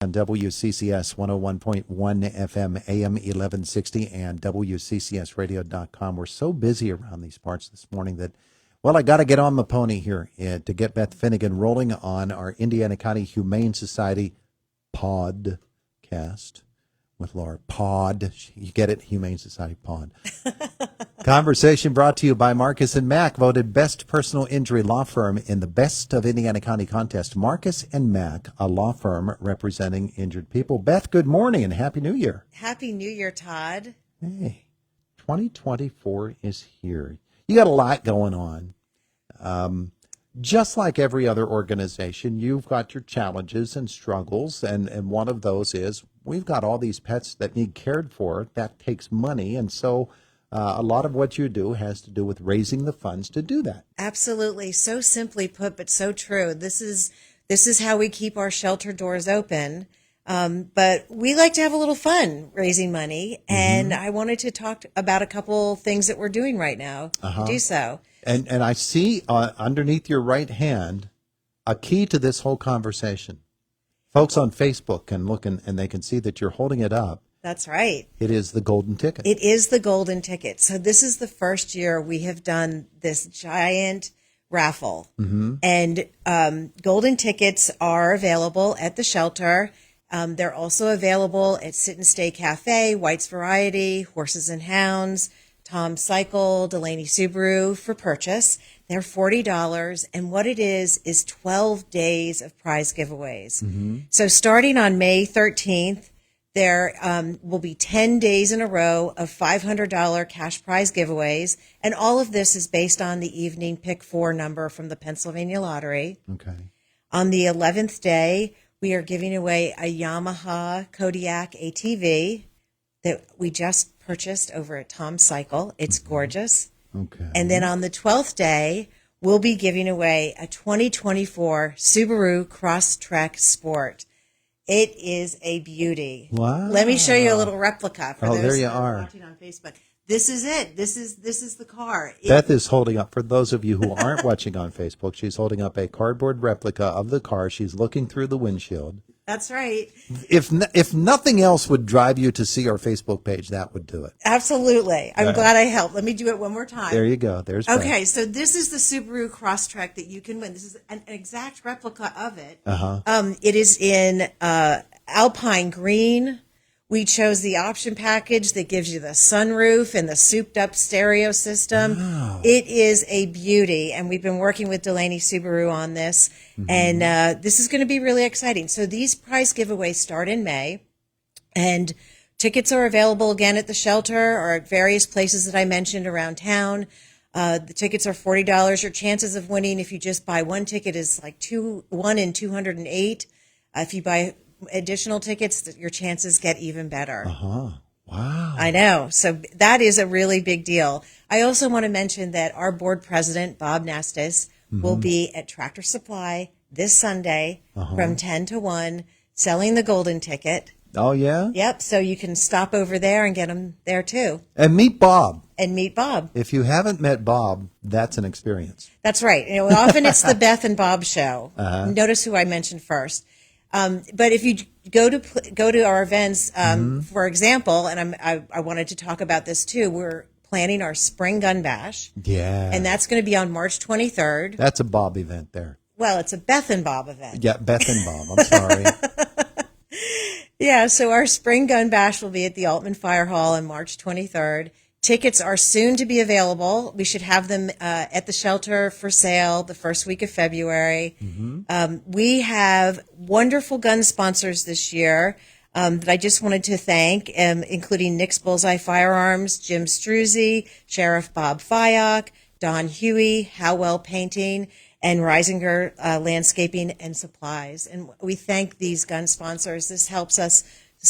On WCCS 101.1 FM, AM 1160, and WCCSradio.com. We're so busy around these parts this morning that, well, I got to get on the pony here to get Beth Finegan rolling on our Indiana County Humane Society podcast with Laura. Pod. You get it? Humane Society pod. Conversation brought to you by Marcus & Mack, voted best personal injury law firm in the Best of Indiana County contest. Marcus & Mack, a law firm representing injured people. Beth, good morning and Happy New Year. Happy New Year, Todd. Hey, 2024 is here. You got a lot going on. Just like every other organization, you've got your challenges and struggles, and one of those is we've got all these pets that need cared for. That takes money, and so a lot of what you do has to do with raising the funds to do that. Absolutely. So simply put, but so true. This is how we keep our shelter doors open. But we like to have a little fun raising money, and I wanted to talk about a couple things that we're doing right now to do so. And I see underneath your right hand a key to this whole conversation. Folks on Facebook can look and they can see that you're holding it up. That's right. It is the golden ticket. It is the golden ticket. So this is the first year we have done this giant raffle. And golden tickets are available at the shelter. They're also available at Sit and Stay Cafe, White's Variety, Horses and Hounds, Tom's Cycle, Delaney Subaru for purchase. They're $40. And what it is 12 days of prize giveaways. So starting on May 13th, there will be 10 days in a row of $500 cash prize giveaways. And all of this is based on the evening pick 4 number from the Pennsylvania Lottery. Okay. On the 11th day, we are giving away a Yamaha Kodiak ATV that we just purchased over at Tom's Cycle. It's gorgeous. Okay. And then on the 12th day, we'll be giving away a 2024 Subaru Crosstrek Sport. It is a beauty. Wow. Let me show you a little replica for those there you that are. watching on Facebook. This is it. This is the car. Beth is holding up, for those of you who aren't watching on Facebook, she's holding up a cardboard replica of the car. She's looking through the windshield. That's right. If nothing else would drive you to see our Facebook page, that would do it. Absolutely. I'm glad I helped. Let me do it one more time. There you go. There's Beth. Okay, so this is the Subaru Crosstrek that you can win. This is an exact replica of it. It is in Alpine Green. We chose the option package that gives you the sunroof and the souped-up stereo system. Wow. It is a beauty, and we've been working with Delaney Subaru on this, and this is going to be really exciting. So these prize giveaways start in May, and tickets are available again at the shelter or at various places that I mentioned around town. The tickets are $40. Your chances of winning if you just buy one ticket is like 1 in 208. If you buy additional tickets, your chances get even better. Wow. I know. So that is a really big deal. I also want to mention that our board president, Bob Nestis, will be at Tractor Supply this Sunday from 10 to 1 selling the golden ticket. Oh, yeah? Yep. So you can stop over there and get them there too. And meet Bob. If you haven't met Bob, that's an experience. That's right. You know, often it's the Beth and Bob show. Notice who I mentioned first. But if you go to our events, for example, and I wanted to talk about this too, we're planning our Spring Gun Bash. Yeah. And that's going to be on March 23rd. That's a Bob event there. Well, it's a Beth and Bob event. Yeah, Beth and Bob. I'm sorry. Yeah, so our Spring Gun Bash will be at the Altman Fire Hall on March 23rd. Tickets are soon to be available. We should have them at the shelter for sale the first week of February. We have wonderful gun sponsors this year that I just wanted to thank, including Nick's Bullseye Firearms, Jim Struzzi, Sheriff Bob Fyock, Don Huey, Howell Painting, and Reisinger Landscaping and Supplies. And we thank these gun sponsors. This helps us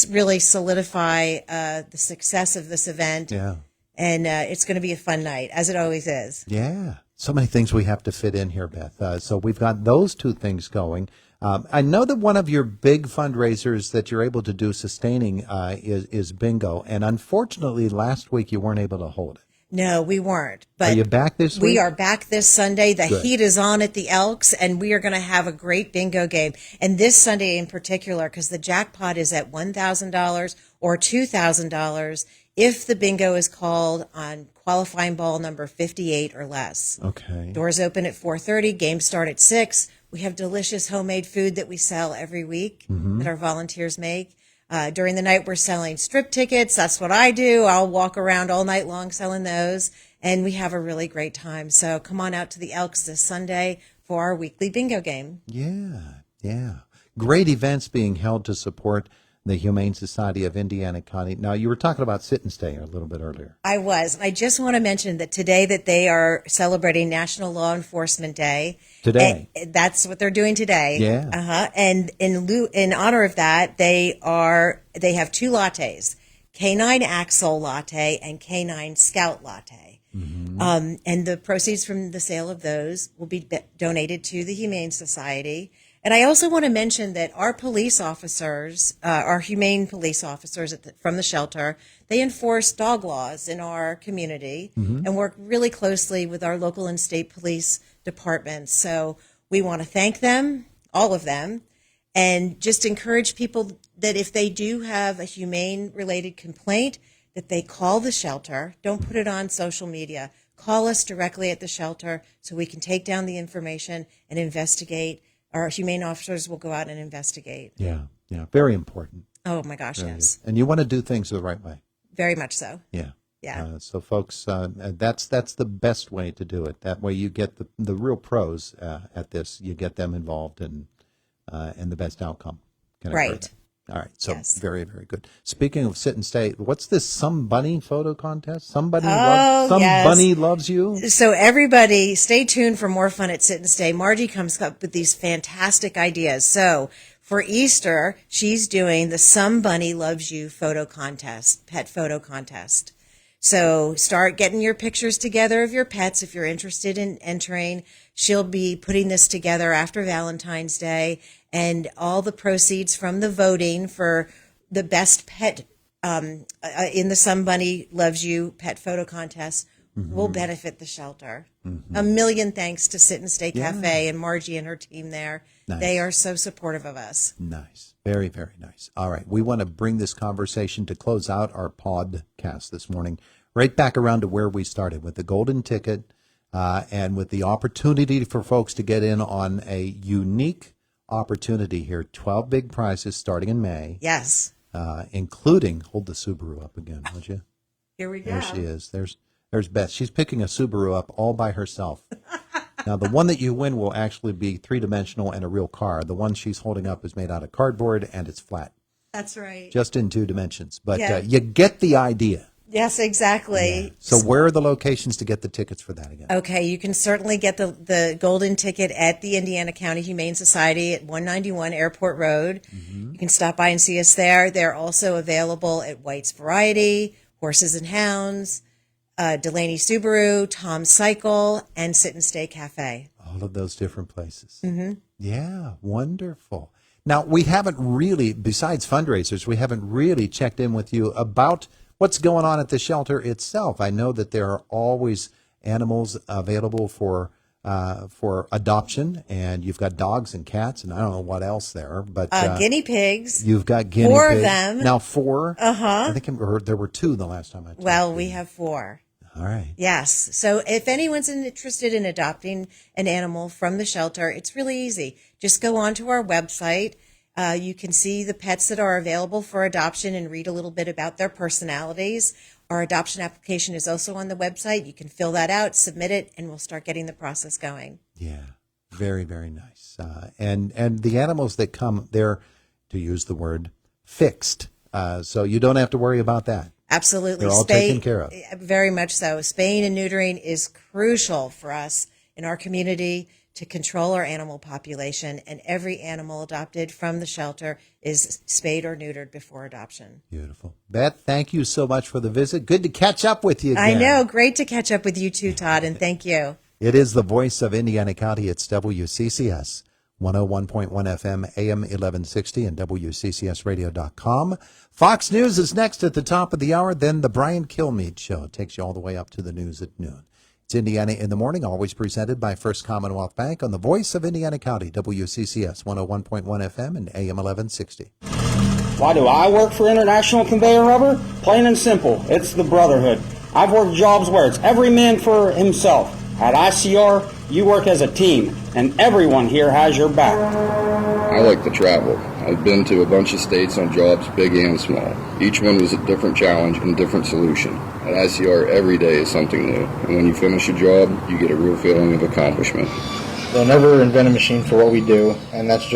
really solidify the success of this event. Yeah. And it's going to be a fun night, as it always is. Yeah. So many things we have to fit in here, Beth. So we've got those two things going. I know that one of your big fundraisers that you're able to do sustaining is bingo. And unfortunately, last week you weren't able to hold it. No, we weren't. But Are you back this week? we are back this Sunday. The Good. heat is on at the Elks, and we are going to have a great bingo game. And this Sunday in particular, because the jackpot is at $1,000 or $2,000 if the bingo is called on qualifying ball number 58 or less. Okay. Doors open at 4:30. Games start at 6. We have delicious homemade food that we sell every week that our volunteers make. During the night, we're selling strip tickets. That's what I do. I'll walk around all night long selling those, and we have a really great time. So come on out to the Elks this Sunday for our weekly bingo game. Yeah. Great events being held to support the Humane Society of Indiana County. Now, you were talking about Sit and Stay a little bit earlier. I was. I just want to mention that today that they are celebrating National Law Enforcement Day. Today. And that's what they're doing today. Yeah. And in honor of that, they have two lattes, Canine Axle Latte and Canine Scout Latte. And the proceeds from the sale of those will be donated to the Humane Society. And I also want to mention that our police officers, our humane police officers from the shelter, they enforce dog laws in our community and work really closely with our local and state police departments. So we want to thank them, all of them, and just encourage people that if they do have a humane-related complaint, that they call the shelter. Don't put it on social media. Call us directly at the shelter so we can take down the information and investigate. Our humane officers will go out and investigate. Yeah. Very important. Oh, my gosh, yes. And you want to do things the right way. Very much so. Yeah. Yeah. So, folks, that's the best way to do it. That way you get the real pros at this. You get them involved and the best outcome. Can I agree with that? All right. So Yes. very, very good. Speaking of Sit and Stay, what's this Some Bunny photo contest? Some yes. Bunny loves you? So everybody, stay tuned for more fun at Sit and Stay. Margie comes up with these fantastic ideas. So for Easter, she's doing the Some Bunny Loves You photo contest, pet photo contest. So start getting your pictures together of your pets if you're interested in entering. She'll be putting this together after Valentine's Day, and all the proceeds from the voting for the best pet in the Some Bunny Loves You pet photo contest will benefit the shelter. A million thanks to Sit and Stay Cafe and Margie and her team there. Nice. They are so supportive of us. Nice. Very, very nice. All right. We want to bring this conversation to close out our podcast this morning, right back around to where we started with the golden ticket and with the opportunity for folks to get in on a unique opportunity here. 12 big prizes starting in May. Yes. Including, hold the Subaru up again, would you? Here we go. There she is. There's Beth. She's picking a Subaru up all by herself. Now, the one that you win will actually be three-dimensional and a real car. The one she's holding up is made out of cardboard and it's flat. That's right. Just in 2 dimensions. But you get the idea. Yes, exactly. Yeah. So where are the locations to get the tickets for that again? Okay, you can certainly get the golden ticket at the Indiana County Humane Society at 191 Airport Road. You can stop by and see us there. They're also available at White's Variety, Horses and Hounds, Delaney Subaru, Tom's Cycle, and Sit and Stay Cafe. All of those different places. Yeah, wonderful. Now, we haven't really, besides fundraisers, we haven't really checked in with you about what's going on at the shelter itself. I know that there are always animals available for adoption, and you've got dogs and cats, and I don't know what else there, but Guinea pigs. you've got guinea Four pigs. of them. Now 4. I think there were 2 the last time I checked. Well, we have 4. All right. Yes. So if anyone's interested in adopting an animal from the shelter, it's really easy. Just go onto our website. You can see the pets that are available for adoption and read a little bit about their personalities. Our adoption application is also on the website. You can fill that out, submit it, and we'll start getting the process going. Yeah. Very, very nice. And the animals that come, they're, to use the word, fixed. So you don't have to worry about that. Absolutely. They're all taken care of. Very much so. Spaying and neutering is crucial for us in our community to control our animal population, and every animal adopted from the shelter is spayed or neutered before adoption. Beautiful. Beth, thank you so much for the visit. Good to catch up with you again. I know. Great to catch up with you too, Todd, and thank you. It is the voice of Indiana County. It's WCCS 101.1 FM, AM 1160, and WCCSradio.com. Fox News is next at the top of the hour, then the Brian Kilmeade Show. It takes you all the way up to the news at noon. It's Indiana in the Morning, always presented by First Commonwealth Bank on the voice of Indiana County, WCCS 101.1 FM and AM 1160. Why do I work for International Conveyor Rubber? Plain and simple, it's the brotherhood. I've worked jobs where it's every man for himself. At ICR, you work as a team, and everyone here has your back. I like to travel. I've been to a bunch of states on jobs, big and small. Each one was a different challenge and different solution. At ICR, every day is something new. And when you finish a job, you get a real feeling of accomplishment. They'll never invent a machine for what we do, and that's just